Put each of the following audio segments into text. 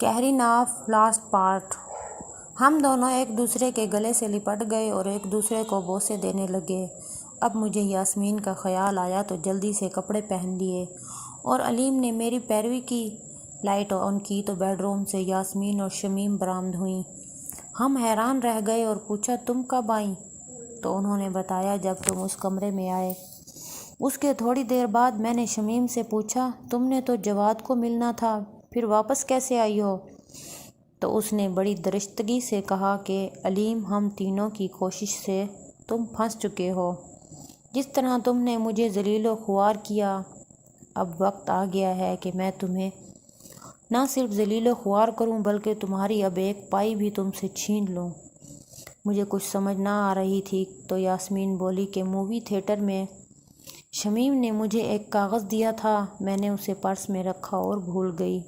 Karine of last part. ہم دونوں ایک دوسرے کے گلے سے لپٹ گئے اور ایک دوسرے کو بوسے دینے لگے۔ اب مجھے یاسمین کا خیال آیا تو جلدی سے کپڑے پہن لیے اور علیم نے میری پیروی کی۔ لائٹ آن کی تو بیڈ روم سے یاسمین اور شمیم برآمد ہوئیں۔ ہم حیران رہ گئے اور پوچھا تم کب آئیں؟ تو انہوں نے بتایا جب تم اس کمرے میں آئے۔ اس کے تھوڑی دیر بعد میں نے شمیم سے پوچھا تم نے تو جواد کو ملنا تھا، پھر واپس کیسے آئی ہو؟ تو اس نے بڑی درستگی سے کہا کہ علیم ہم تینوں کی کوشش سے تم پھنس چکے ہو۔ جس طرح تم نے مجھے ذلیل و خوار کیا، اب وقت آ گیا ہے کہ میں تمہیں نہ صرف ذلیل و خوار کروں بلکہ تمہاری اب ایک پائی بھی تم سے چھین لوں۔ مجھے کچھ سمجھ نہ آ رہی تھی تو یاسمین بولی کہ مووی تھیٹر میں شمیم نے مجھے ایک کاغذ دیا تھا، میں نے اسے پرس میں رکھا اور بھول گئی۔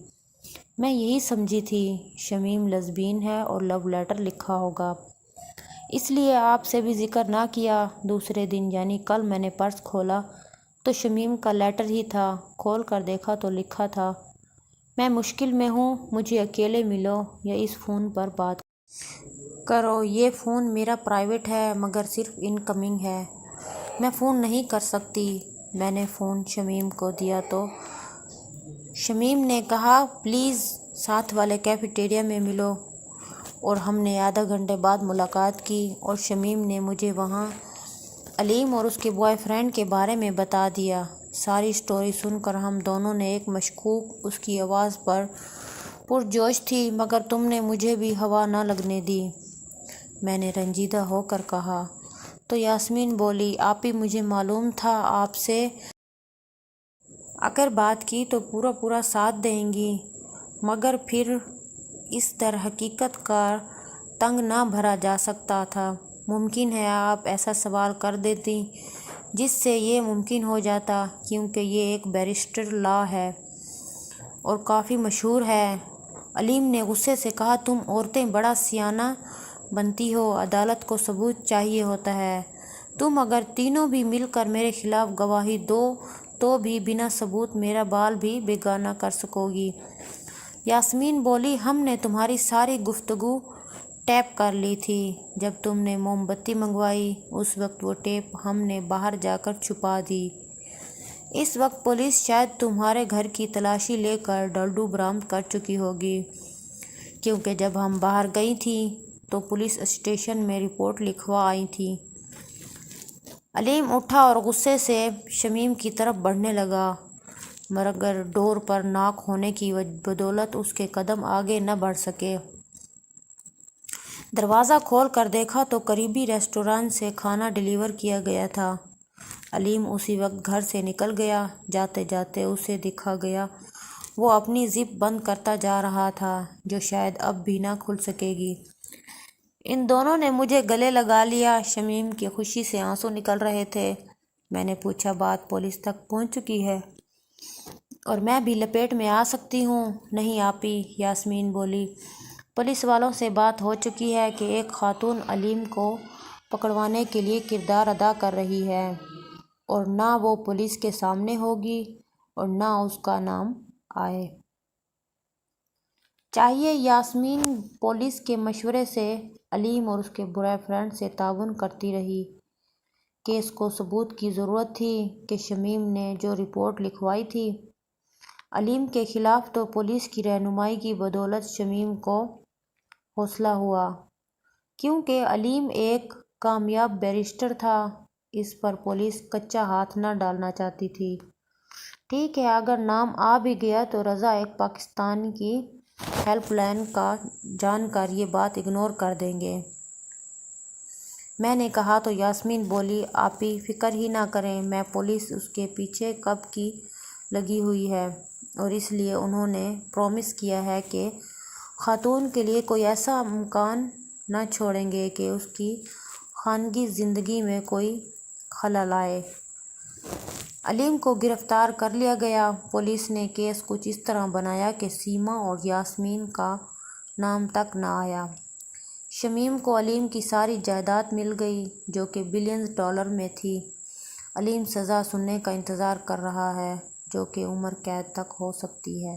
میں یہی سمجھی تھی شمیم لیسبین ہے اور لو لیٹر لکھا ہوگا، اس لیے آپ سے بھی ذکر نہ کیا۔ دوسرے دن یعنی کل میں نے پرس کھولا تو شمیم کا لیٹر ہی تھا۔ کھول کر دیکھا تو لکھا تھا میں مشکل میں ہوں، مجھے اکیلے ملو یا اس فون پر بات کرو۔ یہ فون میرا پرائیویٹ ہے مگر صرف انکمنگ ہے، میں فون نہیں کر سکتی۔ میں نے فون شمیم کو دیا تو شمیم نے کہا پلیز ساتھ والے کیفیٹیریا میں ملو، اور ہم نے آدھا گھنٹے بعد ملاقات کی اور شمیم نے مجھے وہاں علیم اور اس کے بوائے فرینڈ کے بارے میں بتا دیا۔ ساری سٹوری سن کر ہم دونوں نے ایک مشکوک اس کی آواز پر پرجوش تھی مگر تم نے مجھے بھی ہوا نہ لگنے دی، میں نے رنجیدہ ہو کر کہا۔ تو یاسمین بولی آپی مجھے معلوم تھا آپ سے اگر بات کی تو پورا ساتھ دیں گی مگر پھر اس در حقیقت کا تنگ نہ بھرا جا سکتا تھا۔ ممکن ہے آپ ایسا سوال کر دیتی جس سے یہ ممکن ہو جاتا، کیونکہ یہ ایک بیرسٹر لا ہے اور کافی مشہور ہے۔ علیم نے غصے سے کہا تم عورتیں بڑا سیانہ بنتی ہو، عدالت کو ثبوت چاہیے ہوتا ہے، تم اگر تینوں بھی مل کر میرے خلاف گواہی دو تو بھی بنا ثبوت میرا بال بھی بیگانہ کر سکو گی۔ یاسمین بولی ہم نے تمہاری ساری گفتگو ٹیپ کر لی تھی، جب تم نے موم بتی منگوائی اس وقت وہ ٹیپ ہم نے باہر جا کر چھپا دی۔ اس وقت پولیس شاید تمہارے گھر کی تلاشی لے کر ڈلڈو برآمد کر چکی ہوگی، کیونکہ جب ہم باہر گئی تھیں تو پولیس اسٹیشن میں رپورٹ لکھوا آئی تھی۔ علیم اٹھا اور غصے سے شمیم کی طرف بڑھنے لگا مگر ڈور پر ناک ہونے کی بدولت اس کے قدم آگے نہ بڑھ سکے۔ دروازہ کھول کر دیکھا تو قریبی ریسٹوران سے کھانا ڈیلیور کیا گیا تھا۔ علیم اسی وقت گھر سے نکل گیا۔ جاتے جاتے اسے دکھا گیا وہ اپنی زپ بند کرتا جا رہا تھا جو شاید اب بھی نہ کھل سکے گی۔ ان دونوں نے مجھے گلے لگا لیا، شمیم کی خوشی سے آنسو نکل رہے تھے۔ میں نے پوچھا بات پولیس تک پہنچ چکی ہے اور میں بھی لپیٹ میں آ سکتی ہوں؟ نہیں آپی، یاسمین بولی پولیس والوں سے بات ہو چکی ہے کہ ایک خاتون علیم کو پکڑوانے کے لیے کردار ادا کر رہی ہے اور نہ وہ پولیس کے سامنے ہوگی اور نہ اس کا نام آئے۔ چاہیے یاسمین پولیس کے مشورے سے علیم اور اس کے بوائے فرینڈ سے تعاون کرتی رہی۔ کیس کو ثبوت کی ضرورت تھی کہ شمیم نے جو رپورٹ لکھوائی تھی علیم کے خلاف، تو پولیس کی رہنمائی کی بدولت شمیم کو حوصلہ ہوا، کیونکہ علیم ایک کامیاب بیرسٹر تھا۔ اس پر پولیس کچا ہاتھ نہ ڈالنا چاہتی تھی۔ ٹھیک ہے، اگر نام آ بھی گیا تو رضا ایک پاکستان کی ہیلپ لائن کا جان کر یہ بات اگنور کر دیں گے، میں نے کہا۔ تو یاسمین بولی آپی فکر ہی نہ کریں، میں پولیس اس کے پیچھے کب کی لگی ہوئی ہے اور اس لیے انہوں نے پرومس کیا ہے کہ خاتون کے لیے کوئی ایسا مکان نہ چھوڑیں گے کہ اس کی خانگی زندگی میں کوئی خلل آئے۔ علیم کو گرفتار کر لیا گیا۔ پولیس نے کیس کچھ اس طرح بنایا کہ سیما اور یاسمین کا نام تک نہ آیا۔ شمیم کو علیم کی ساری جائیداد مل گئی جو کہ بلینز ڈالر میں تھی۔ علیم سزا سننے کا انتظار کر رہا ہے جو کہ عمر قید تک ہو سکتی ہے۔